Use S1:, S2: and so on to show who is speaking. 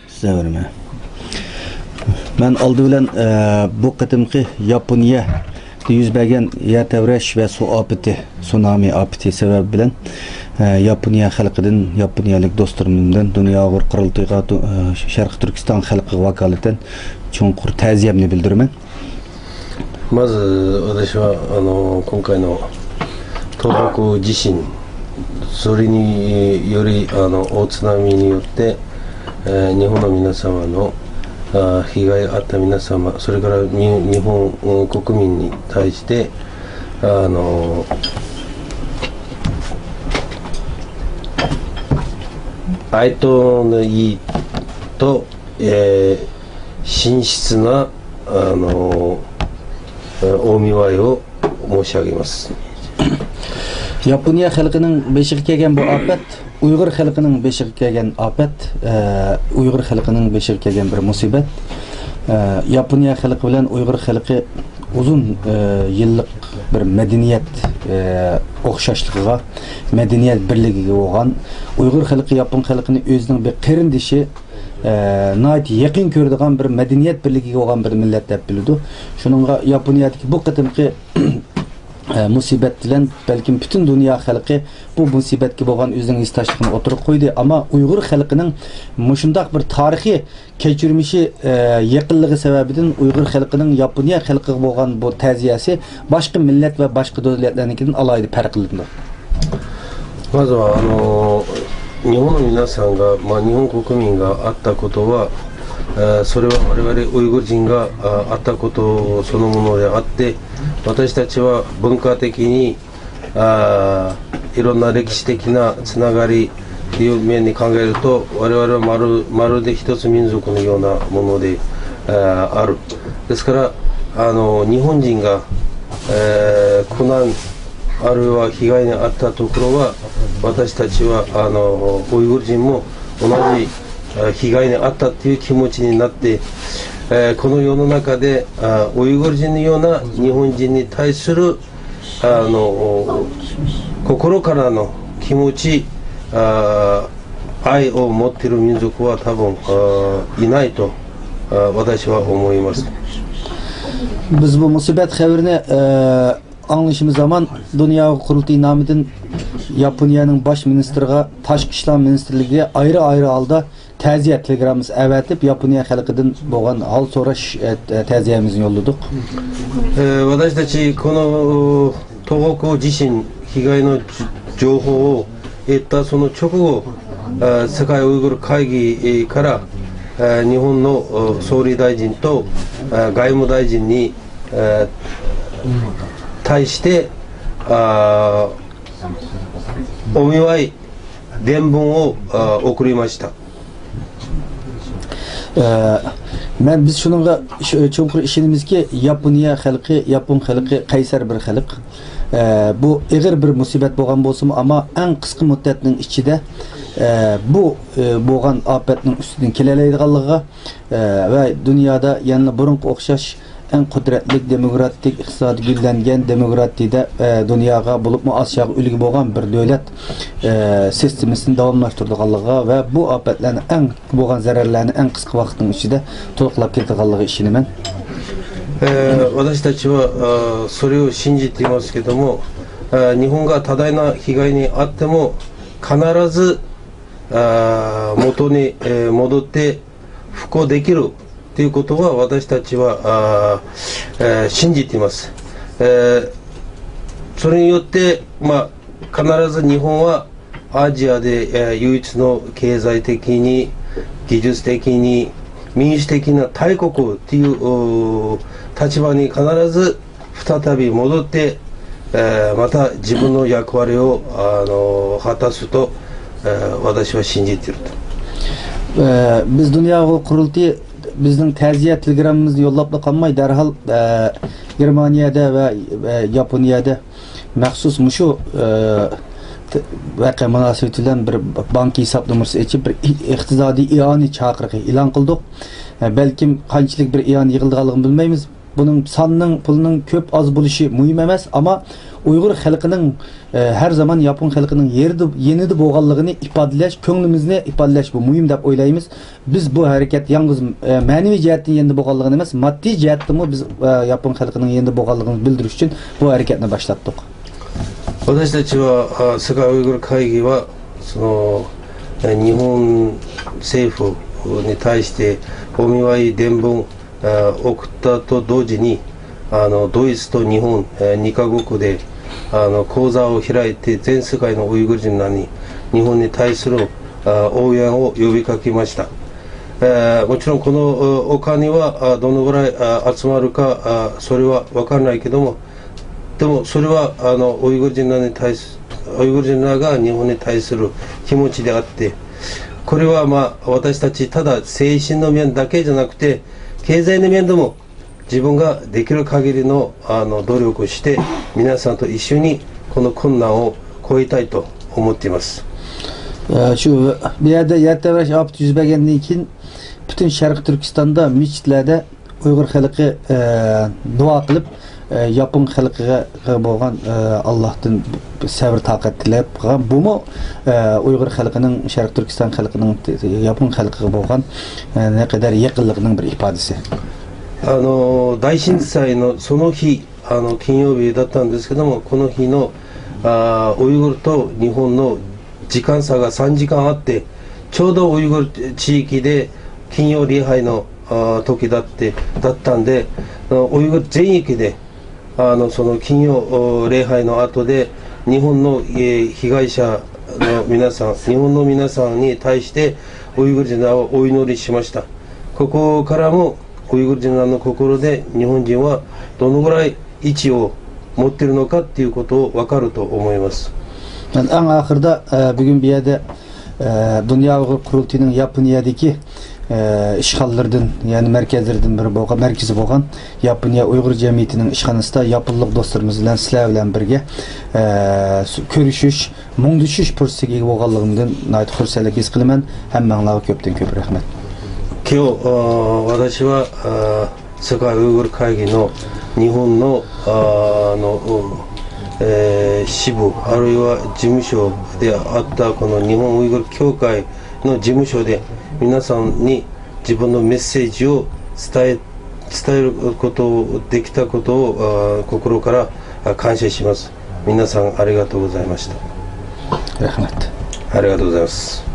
S1: Severim. Ben aldı bilen bu kıtımki Yaponiya yüz bergen yer tevreş ve su apeti, tsunami apeti sebep bilen Yaponiya halkının, Yaponiyalık dostlarımdan dünya ağır kırıltığa Şarkı Türkistan halkı vakaleten çonkur taziyemini bildirimen.
S2: まず私は今回の東北地震、それにより大津波によって、日本の皆様の被害があった皆様、それから日本国民に対して哀悼の意と、真摯なお見舞いを申し上げます。
S1: Yaponiya halkının beşiği kelgen bu afet, Uygur halkının beşiği kelgen afet, Uygur halkının beşiği kelgen bir musibet. Yaponiya halkı bilen Uygur halkı uzun yıllık bir medeniyet okşaşlığına, medeniyet birliğine olan Uygur halkı Yapon halkını özünün bir qerindişi nayet yakın gördüğün bir medeniyet birliği olan bir millet dep bildi. Şununla Yaponiyadaki bu kıtımki musibet bilen belki bütün dünya halkı bu musibet gibi olan özünün istaşlığını oturup koydu ama Uygur halkının muşundak bir tarihi geçirmişi yakınlığı sebebinden Uygur halkının Yaponiya halkı olan bu teziyesi başka millet ve başka devletlerinin alaydı farklılığında.
S2: まずは日本の皆さんが、日本国民があったことは、それは我々ウイグル人があったことそのものであって、私たちは文化的にいろんな歴史的なつながりという面に考えると、我々はまるで一つ民族のようなものである。ですから日本人が、苦難あるいは被害に遭ったところは、私たちはウイグル人も同じ被害に遭ったという気持ちになって、この世の中でウイグル人のような日本人に対する心からの気持ち、愛を持っている民族は多分いないと私は思います。
S1: Biz bu musibet haberini anlaşımız zaman Dünya Kurultayı namidin Yaponiyanın baş ministriga Taşqi İşlar Ministerligiga ayrı halda ta'ziya telegramımız evetip Yaponiya halkıdan boğan hal soraş ta'ziyamizni yolladık.
S2: 私たちこの東北地震被害の情報を得たその直後、世界ウイグル会議から日本の総理大臣と外務大臣に対してお見舞い伝聞を送りました。
S1: Biz şununla çukur işimiz ki Yaponiya halkı, Yapon halkı kaysar bir halk. Bu ağır bir musibet boğan bolsun ama en kısa müddetinin içinde bu boğan afetinin üstünden keleleydiğanlığı ve dünyada yanına burunqı okşaş en kudretli demokratik iqtisadi güllengen demokratiyde dünyaya bulup mu aşağı ülke boğan bir devlet sistemini davamlaştırdıqanlığı ve bu afetlerin en boğan zararlarını en kısa vaktin içinde to'liqlab keltirganligi işini men
S2: 私たちはそれを信じていますけども、日本が多大な被害に遭っても必ず元に戻って復興できるということは私たちは信じています。それによって、必ず日本はアジアで唯一の経済的に技術的に民主的な大国という立場に必ず再び戻って、また自分の役割を果たすと私は信じていると。
S1: Biz Dünya Kurultayı bizning ta'ziya telegramimizni yo'llab qolmay darhol Germaniyada va Yaponiyada maxsus mushu voqea munosabati bilan bir bank hisob numarasi ochib bir iqtisodiy ioni chaqiriqi e'lon qildik. Balkim qanchalik bir ion yig'ilganligini bilmaymiz. Bunun sanning pulning ko'p oz bo'lishi muhim emas, ama Uyghur xalqining har zaman Yapon xalqining yenida bo'lganligini ifodalash, ko'nglimizni ifodalash bu muhim deb o'ylaymiz. Biz bu harakat yalnız ma'naviy jihatdan yenida bo'lganligini emas, moddiy jihatdan biz Yapon xalqining yenida bo'lganligini bildirish uchun bu harakatni boshlatdik.
S2: 私たちは世界ウイグル会議はその日本政府に対してお見舞い伝聞送ったと同時にドイツと日本2カ国で講座を開いて全世界のウイグル人らに日本に対する応援を呼びかけました。もちろんこのお金はどのぐらい集まるかそれは分からないけども、でもそれはウイグル人らに対するウイグル人らが日本に対する気持ちであって、これは私たちただ精神の面だけじゃなくて経済の面でも自分ができる限りの努力をして皆さんと一緒にこの困難を越えたいと思っています。
S1: Şu bir yerde Yerteveş afet yüz bergandan keyin bütün Sharq Turkistonda mesjidlarda Uyghur xalqi duo qilib Yapon xalqiga bo'lgan Allohdan sabr taqat tilab qolgan. Bumi Uyghur xalqining Sharq Turkiston xalqining Yapon xalqiga bo'lgan naqadar yaqinligining bir ifodasi.
S2: 大震災のその日金曜日だったんですけども、この日のウイグルと日本の時間差が3時間あって、ちょうどウイグル地域で金曜礼拝の時だったんで、ウイグル全域でその金曜礼拝の後で日本の被害者の皆さん、日本の皆さんに対してウイグル人らをお祈りしました。ここからもウイグル人らの心で日本人はどのぐらい位置を持っているのかっていうことを分かると思います。
S1: En ahırda bugün bir yerde Dünya Uyghur Kurultayı'nın Yaponia'daki işgallerden yani merkezlerden biri bolgan, merkezi bolgan Yaponiya Uyghur Cemiyeti'nin işxanasında yapılıq dostlarımız bilen sizler bilen birge görüşüş, muңduşuş fürsetiga bolganlığından nayt xursandlik his qilaman. Hammanglarga köpten köp rahmat.
S2: 今日私は世界ウイグル会議の日本の支部あるいは事務所であったこの日本ウイグル協会の事務所で皆さんに自分のメッセージを伝えることできたことを心から感謝します。皆さんありがとうございました。ありがとうございます。